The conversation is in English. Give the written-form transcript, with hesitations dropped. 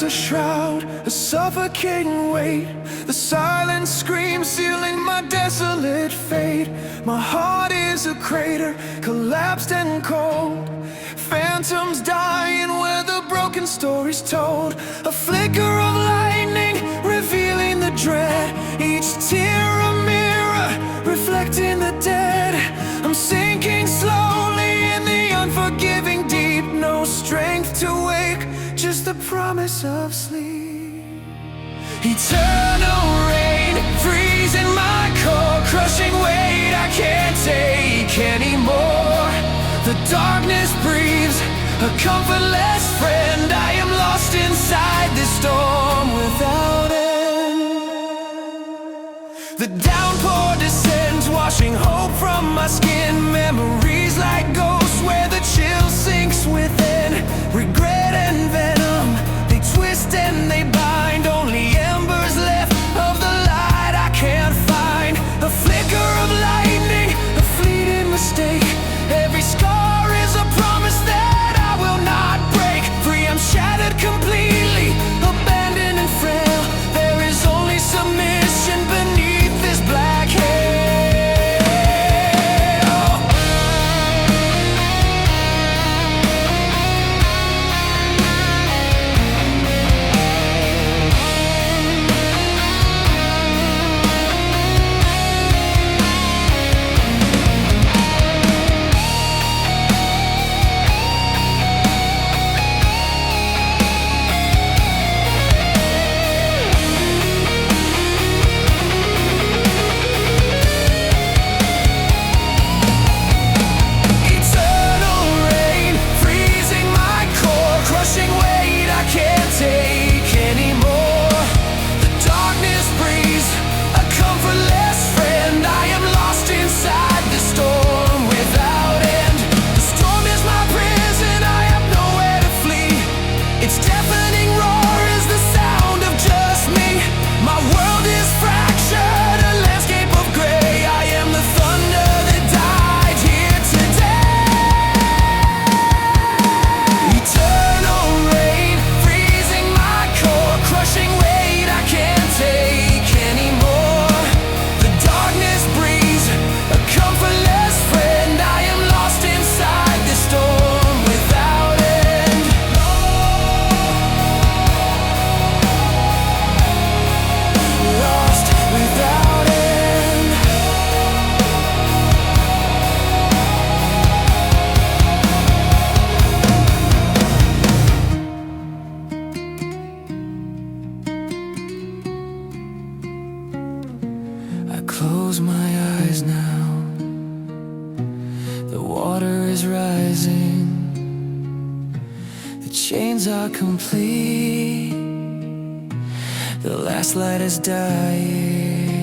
a shroud, a suffocating weight. The silent scream sealing my desolate fate. My heart is a crater, collapsed and cold. Phantoms dying where the broken story's told. A flicker of lightning revealing the dread. Each tear a mirror reflecting the dead. I'm sinking slowly in the unforgiving deep. No strength to wake, just the promise of sleep. Eternal rain freezing my core, crushing weight I can't take anymore. The darkness breathes, a comfortless friend. I am lost inside this storm without end. The downpour descends, washing hope from my skin. Memories like ghosts where the chill sinks within. Regret and venom, they twist and they bind. Only embers left of the light I can't find. A flicker of lightning, a fleeting mistake. Every scar is a promise that I will not break. Free, I'm shattered completely, abandoned and frail. There is only submission beneath this black hair. Close my eyes now. The water is rising. The chains are complete. The last light is dying.